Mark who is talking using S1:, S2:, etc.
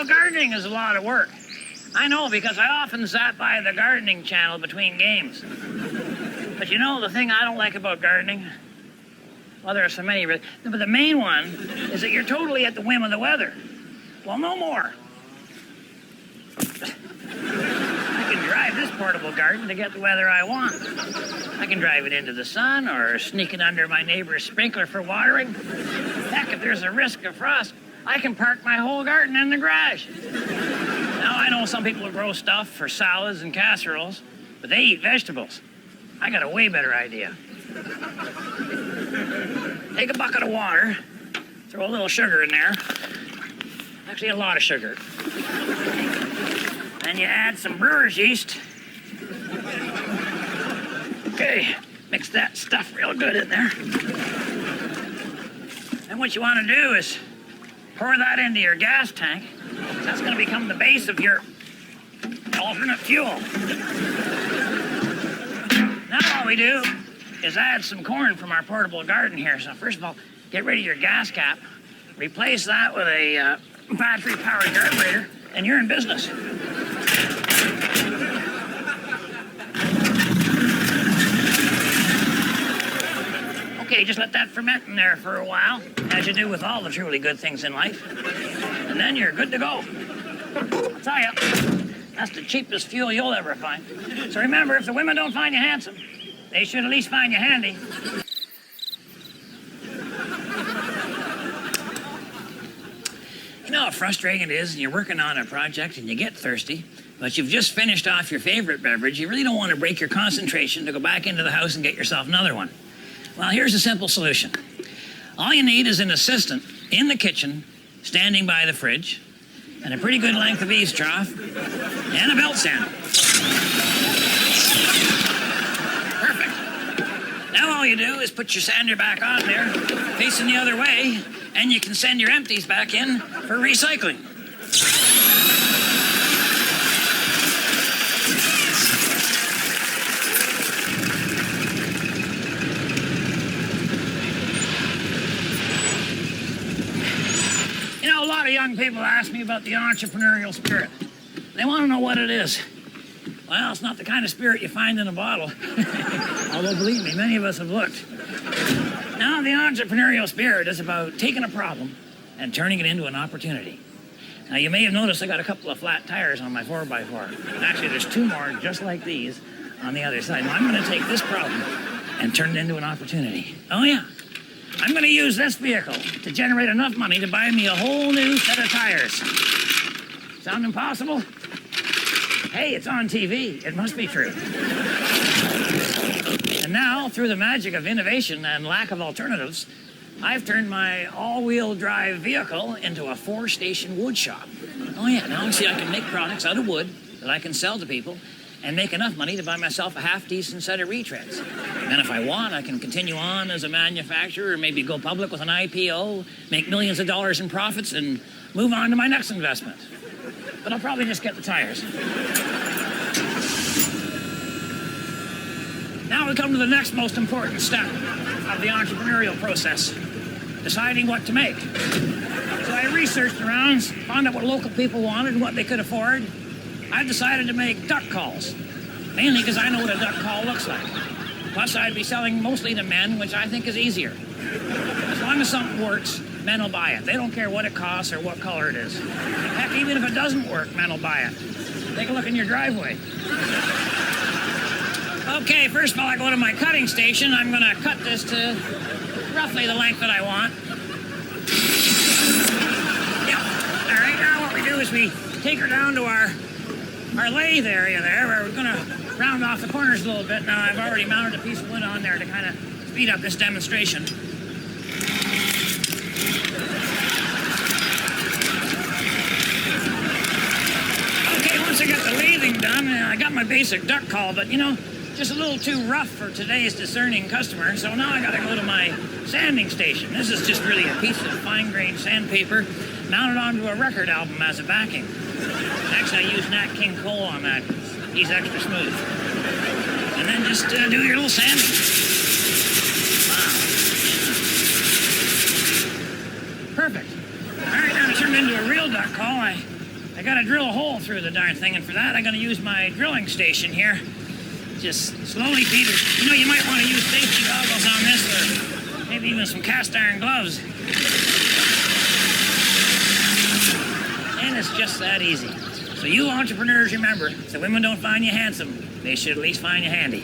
S1: Now, gardening is a lot of work. I know, because I often zap by the gardening channel between games. But you know, the thing I don't like about gardening? Well, there are so many, but the main one is that you're totally at the whim of the weather. Well, no more. I can drive this portable garden to get the weather I want. I can drive it into the sun or sneak it under my neighbor's sprinkler for watering. Heck, if there's a risk of frost, I can park my whole garden in the garage. Now, I know some people grow stuff for salads and casseroles, but they eat vegetables. I got a way better idea. Take a bucket of water, throw a little sugar in there. Actually, a lot of sugar. Then you add some brewer's yeast. Okay, mix that stuff real good in there. And what you want to do is pour that into your gas tank. That's going to become the base of your alternate fuel. Now all we do is add some corn from our portable garden here. So first of all, get rid of your gas cap, replace that with a battery-powered carburetor, and you're in business. Okay, just let that ferment in there for a while, as you do with all the truly good things in life. And then you're good to go. I'll tell you, that's the cheapest fuel you'll ever find. So remember, if the women don't find you handsome, they should at least find you handy. You know how frustrating it is when you're working on a project and you get thirsty, but you've just finished off your favorite beverage. You really don't want to break your concentration to go back into the house and get yourself another one. Well, here's a simple solution. All you need is an assistant in the kitchen, standing by the fridge, and a pretty good length of eaves trough, and a belt sander. Perfect. Now all you do is put your sander back on there, facing the other way, and you can send your empties back in for recycling. You know, a lot of young people ask me about the entrepreneurial spirit. They want to know what it is. Well, it's not the kind of spirit you find in a bottle. Although, believe me, many of us have looked. Now, the entrepreneurial spirit is about taking a problem and turning it into an opportunity. Now, you may have noticed I got a couple of flat tires on my 4x4. Actually, there's two more just like these on the other side. Now, I'm going to take this problem and turn it into an opportunity. Oh, yeah. I'm going to use this vehicle to generate enough money to buy me a whole new set of tires. Sound impossible? Hey, it's on TV. It must be true. And now, through the magic of innovation and lack of alternatives, I've turned my all-wheel drive vehicle into a 4-station wood shop. Oh, yeah, now see, I can make products out of wood that I can sell to people and make enough money to buy myself a half-decent set of retreads. And if I want, I can continue on as a manufacturer, or maybe go public with an IPO, make millions of dollars in profits, and move on to my next investment. But I'll probably just get the tires. Now we come to the next most important step of the entrepreneurial process, deciding what to make. So I researched around, found out what local people wanted and what they could afford. I've decided to make duck calls, mainly because I know what a duck call looks like. Plus, I'd be selling mostly to men, which I think is easier. As long as something works, men will buy it. They don't care what it costs or what color it is. Heck, even if it doesn't work, men will buy it. Take a look in your driveway. Okay, first of all, I go to my cutting station. I'm going to cut this to roughly the length that I want. Yeah. All right, now what we do is we take her down to our lathe area there, where we're going to round off the corners a little bit. Now, I've already mounted a piece of wood on there to kind of speed up this demonstration. Okay, once I got the lathing done, I got my basic duck call, but, you know, just a little too rough for today's discerning customer, so now I got to go to my sanding station. This is just really a piece of fine-grained sandpaper mounted onto a record album as a backing. Actually, I use Nat King Cole on that. He's extra smooth. And then just do your little sanding. Wow. Perfect. All right, now to turn it into a real duck call, I I gotta drill a hole through the darn thing, and for that I'm gonna use my drilling station here. Just slowly, Peter. You know, you might want to use safety goggles on this, or maybe even some cast iron gloves. And it's just that easy. So you entrepreneurs, remember, if the women don't find you handsome, they should at least find you handy.